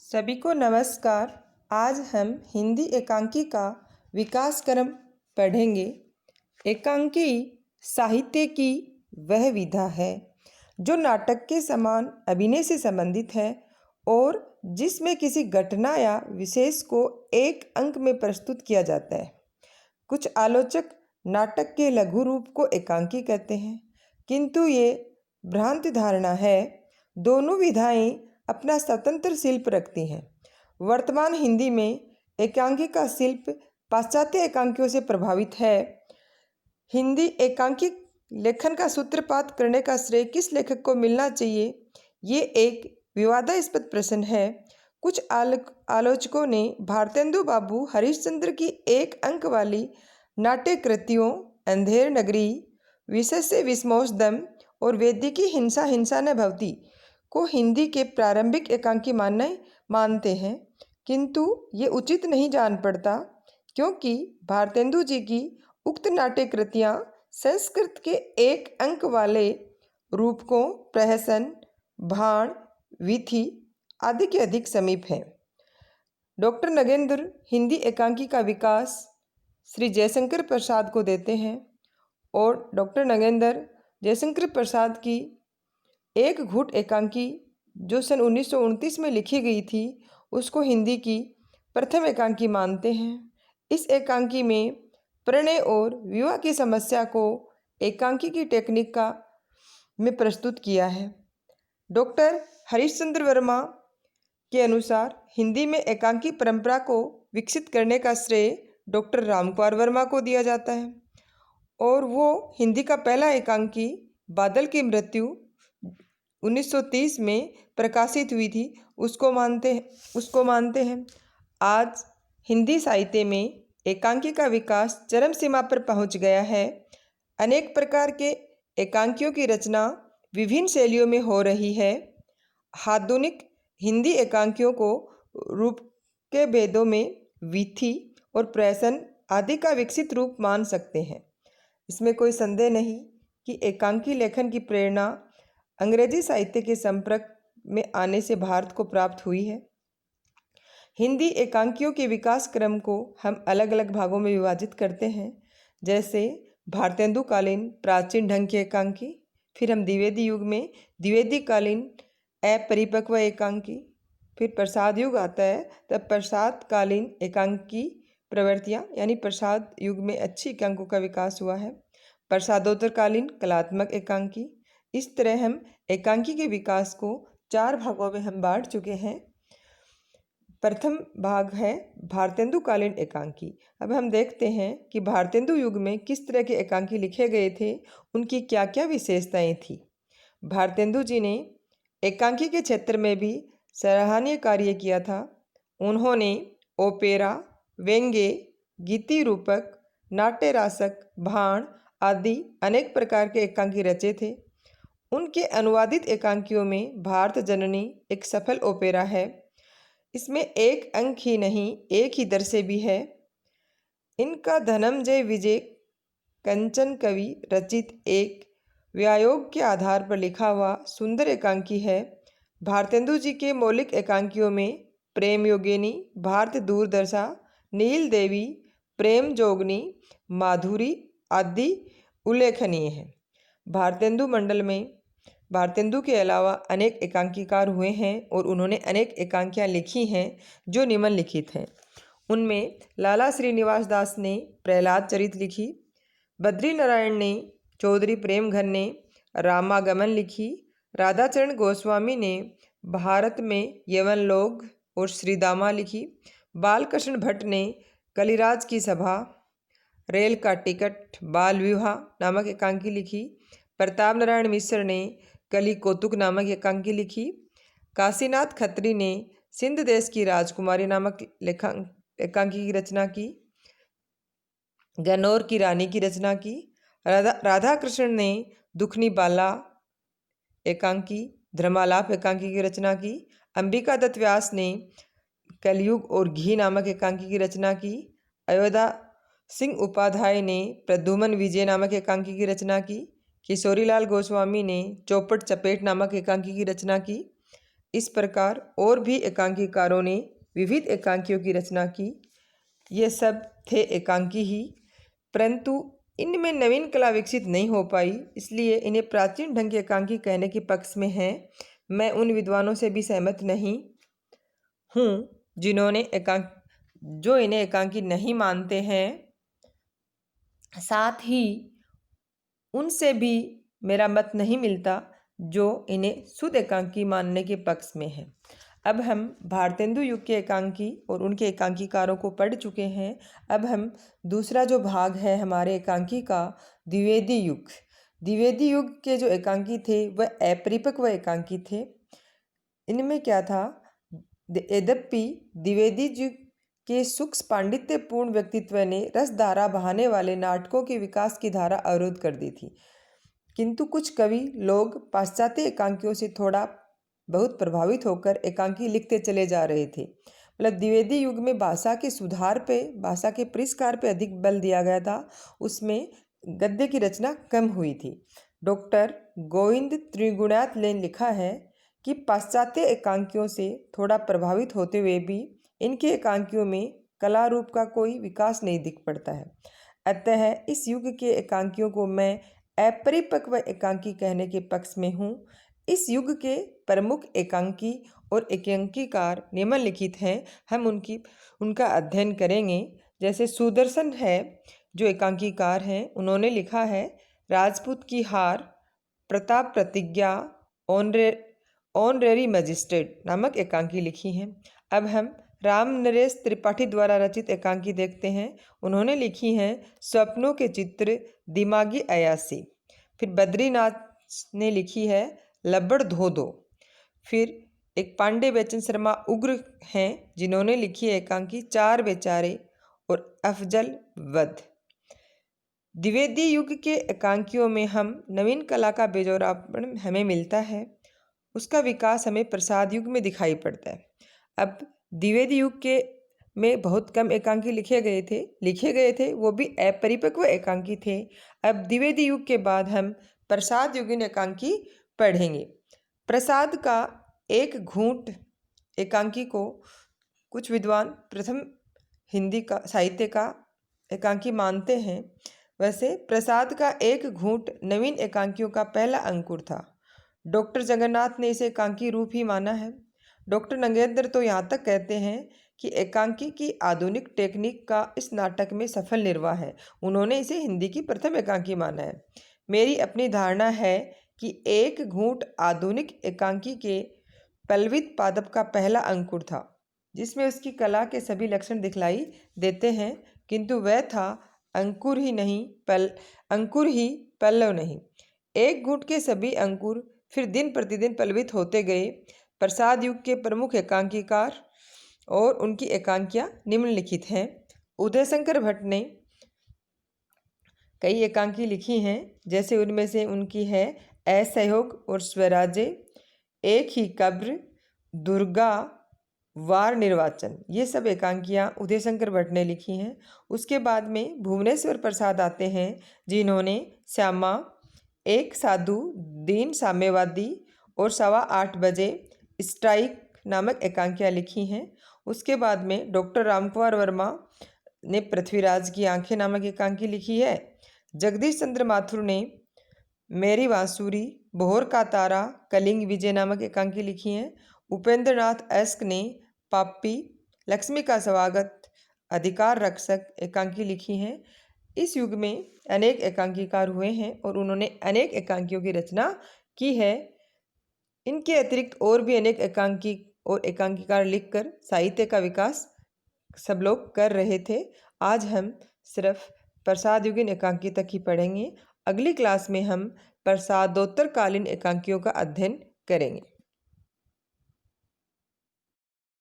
सभी को नमस्कार। आज हम हिंदी एकांकी का विकास क्रम पढ़ेंगे। एकांकी साहित्य की वह विधा है जो नाटक के समान अभिनय से संबंधित है और जिसमें किसी घटना या विशेष को एक अंक में प्रस्तुत किया जाता है। कुछ आलोचक नाटक के लघु रूप को एकांकी कहते हैं, किंतु ये भ्रांत धारणा है। दोनों विधाएं अपना स्वतंत्र शिल्प रखती हैं। वर्तमान हिंदी में एकांकी का शिल्प पाश्चात्य एकांकियों से प्रभावित है। हिंदी एकांकी लेखन का सूत्रपात करने का श्रेय किस लेखक को मिलना चाहिए, ये एक विवादास्पद प्रश्न है। कुछ आलोचकों ने भारतेंदु बाबू हरिश्चंद्र की एक अंक वाली नाट्य कृतियों अंधेर नगरी, विशस्य विस्मोसदम और वेदिकी हिंसा हिंसा न भवती को हिंदी के प्रारंभिक एकांकी मानते हैं, किंतु ये उचित नहीं जान पड़ता, क्योंकि भारतेंदु जी की उक्त नाट्य कृतियाँ संस्कृत के एक अंक वाले रूपकों प्रहसन, भाण, विथि आदि के अधिक समीप हैं। डॉक्टर नगेंद्र हिंदी एकांकी का विकास श्री जयशंकर प्रसाद को देते हैं और डॉक्टर नगेंद्र जयशंकर प्रसाद की एक घूट एकांकी जो सन 1929 में लिखी गई थी, उसको हिंदी की प्रथम एकांकी मानते हैं। इस एकांकी में प्रणय और विवाह की समस्या को एकांकी की टेक्निक में प्रस्तुत किया है। डॉक्टर हरीशचंद्र वर्मा के अनुसार हिंदी में एकांकी परंपरा को विकसित करने का श्रेय डॉक्टर रामकुमार वर्मा को दिया जाता है और वो हिंदी का पहला एकांकी बादल की मृत्यु 1930 में प्रकाशित हुई थी, उसको मानते हैं। आज हिंदी साहित्य में एकांकी का विकास चरम सीमा पर पहुंच गया है। अनेक प्रकार के एकांकियों की रचना विभिन्न शैलियों में हो रही है। आधुनिक हिंदी एकांकियों को रूप के भेदों में विथि और प्रहसन आदि का विकसित रूप मान सकते हैं। इसमें कोई संदेह नहीं कि एकांकी लेखन की प्रेरणा अंग्रेजी साहित्य के संपर्क में आने से भारत को प्राप्त हुई है। हिंदी एकांकियों के विकास क्रम को हम अलग अलग भागों में विभाजित करते हैं, जैसे भारतेंदु कालीन प्राचीन ढंग की एकांकी, फिर हम द्विवेदी युग में द्विवेदी कालीन अपरिपक्व एकांकी, फिर प्रसाद युग आता है तब प्रसाद कालीन एकांकी प्रवृत्तियाँ यानी प्रसाद युग में अच्छी एकांकों का विकास हुआ है। प्रसादोत्तर कालीन कलात्मक एकांकी। इस तरह हम एकांकी के विकास को 4 भागों में हम बांट चुके हैं। प्रथम भाग है भारतेंदु कालीन एकांकी। अब हम देखते हैं कि भारतेंदु युग में किस तरह के एकांकी लिखे गए थे, उनकी क्या क्या विशेषताएं थी। भारतेंदु जी ने एकांकी के क्षेत्र में भी सराहनीय कार्य किया था। उन्होंने ओपेरा, व्यंग्य, गीति रूपक, नाट्य रासक, भाण आदि अनेक प्रकार के एकांकी रचे थे। उनके अनुवादित एकांकियों में भारत जननी एक सफल ओपेरा है। इसमें एक अंक ही नहीं, एक ही दर से भी है। इनका धनंजय विजय कंचन कवि रचित एक व्यायोग के आधार पर लिखा हुआ सुंदर एकांकी है। भारतेंदु जी के मौलिक एकांकियों में प्रेम योगिनी, भारत दूरदर्शा, नील देवी, प्रेम जोगनी, माधुरी आदि उल्लेखनीय है। भारतेंदु मंडल में भारतेंदु के अलावा अनेक एकांकीकार हुए हैं और उन्होंने अनेक एकांकियाँ लिखी हैं जो निम्नलिखित हैं। उनमें लाला श्रीनिवास दास ने प्रहलाद चरित लिखी, बद्री नारायण ने चौधरी प्रेमघन ने रामागमन लिखी, राधाचरण गोस्वामी ने भारत में यवन लोग और श्रीदामा लिखी, बालकृष्ण भट्ट ने कलिराज की सभा, रेल का टिकट, बाल विवाह नामक एकांकी लिखी, प्रताप नारायण मिश्र ने कली कौतुक नामक एकांकी लिखी, काशीनाथ खत्री ने सिंध देश की राजकुमारी नामक एकांकी की रचना की, गन्नौर की रानी की रचना की, राधा कृष्ण ने दुखनी बाला एकांकी, धर्मालाप एकांकी की रचना की, अंबिका दत्त व्यास ने कलयुग और घी नामक एकांकी की रचना की, अयोध्या सिंह उपाध्याय ने प्रद्युमन विजय नामक एकांकी की रचना की, किशोरीलाल गोस्वामी ने चौपट चपेट नामक एकांकी की रचना की, इस प्रकार और भी एकांकीकारों ने विविध एकांकियों की रचना की। ये सब थे एकांकी ही, परंतु इनमें नवीन कला विकसित नहीं हो पाई, इसलिए इन्हें प्राचीन ढंग के एकांकी कहने के पक्ष में हैं। मैं उन विद्वानों से भी सहमत नहीं हूँ जो इन्हें एकांकी नहीं मानते हैं। साथ ही उनसे भी मेरा मत नहीं मिलता जो इन्हें शुद्ध एकांकी मानने के पक्ष में है। अब हम भारतेंदु युग के एकांकी और उनके एकांकीकारों को पढ़ चुके हैं। अब हम दूसरा जो भाग है हमारे एकांकी का, द्विवेदी युग। द्विवेदी युग के जो एकांकी थे वह अपरिपक्व एकांकी थे। इनमें क्या था, यद्यपि द्विवेदी युग के सूक्ष्म पांडित्यपूर्ण व्यक्तित्व ने रस धारा बहाने वाले नाटकों के विकास की धारा अवरुद्ध कर दी थी, किंतु कुछ कवि लोग पाश्चात्य एकांकियों से थोड़ा बहुत प्रभावित होकर एकांकी लिखते चले जा रहे थे। मतलब द्विवेदी युग में भाषा के सुधार पे, भाषा के परिष्कार पे अधिक बल दिया गया था, उसमें गद्य की रचना कम हुई थी। डॉक्टर गोविंद त्रिगुणात ने लिखा है कि पाश्चात्य एकांकियों से थोड़ा प्रभावित होते हुए भी इनके एकांकियों में कला रूप का कोई विकास नहीं दिख पड़ता है। अतः इस युग के एकांकियों को मैं अपरिपक्व एकांकी कहने के पक्ष में हूँ। इस युग के प्रमुख एकांकी और एकांकीकार निम्नलिखित हैं, हम उनका अध्ययन करेंगे। जैसे सुदर्शन है जो एकांकीकार हैं, उन्होंने लिखा है राजपूत की हार, प्रताप प्रतिज्ञा, ऑनरेरी मजिस्ट्रेट नामक एकांकी लिखी हैं। अब हम राम नरेश त्रिपाठी द्वारा रचित एकांकी देखते हैं। उन्होंने लिखी हैं स्वप्नों के चित्र, दिमागी अयासी। फिर बद्रीनाथ ने लिखी है लब्बड़ धो दो। फिर एक पांडे बेचन शर्मा उग्र हैं जिन्होंने लिखी है एकांकी चार बेचारे और अफजल वध। द्विवेदी युग के एकांकियों में हम नवीन कला का बेजोरापन हमें मिलता है, उसका विकास हमें प्रसाद युग में दिखाई पड़ता है। अब द्विवेदी युग के में बहुत कम एकांकी लिखे गए थे, वो भी अपरिपक्व एकांकी थे। अब द्विवेदी युग के बाद हम प्रसाद युगीन एकांकी पढ़ेंगे। प्रसाद का एक घूंट एकांकी को कुछ विद्वान प्रथम हिंदी का साहित्य का एकांकी मानते हैं। वैसे प्रसाद का एक घूंट नवीन एकांकियों का पहला अंकुर था। डॉक्टर जगन्नाथ ने इसे एकांकी रूप ही माना है। डॉक्टर नगेंद्र तो यहाँ तक कहते हैं कि एकांकी की आधुनिक टेक्निक का इस नाटक में सफल निर्वाह है। उन्होंने इसे हिंदी की प्रथम एकांकी माना है। मेरी अपनी धारणा है कि एक घूंट आधुनिक एकांकी के पल्लवित पादप का पहला अंकुर था, जिसमें उसकी कला के सभी लक्षण दिखलाई देते हैं, किंतु वह था अंकुर ही पल्लव नहीं। एक घूंट के सभी अंकुर फिर दिन प्रतिदिन पल्लवित होते गए। प्रसाद युग के प्रमुख एकांकीकार और उनकी एकांकियाँ निम्नलिखित हैं। उदयशंकर भट्ट ने कई एकांकी लिखी हैं, जैसे उनमें से उनकी है असहयोग और स्वराज्य, एक ही कब्र, दुर्गा, वार निर्वाचन। ये सब एकांकियाँ उदयशंकर भट्ट ने लिखी हैं। उसके बाद में भुवनेश्वर प्रसाद आते हैं, जिन्होंने श्यामा, एक साधु, दीन साम्यवादी और 8:15 बजे स्ट्राइक नामक एकांकियाँ लिखी हैं। उसके बाद में डॉक्टर रामकुमार वर्मा ने पृथ्वीराज की आंखें नामक एकांकी लिखी है। जगदीश चंद्र माथुर ने मेरी बांसुरी, बोहर का तारा, कलिंग विजय नामक एकांकी लिखी हैं। उपेंद्र नाथ एस्क ने पापी, लक्ष्मी का स्वागत, अधिकार रक्षक एकांकी लिखी हैं। इस युग में अनेक एकांकीकार हुए हैं और उन्होंने अनेक एकांकियों की रचना की है। इनके अतिरिक्त और भी अनेक एकांकी और एकांकीकार लिखकर साहित्य का विकास सब लोग कर रहे थे। आज हम सिर्फ प्रसाद युगीन एकांकी तक ही पढ़ेंगे। अगली क्लास में हम प्रसादोत्तर कालीन एकांकियों का अध्ययन करेंगे।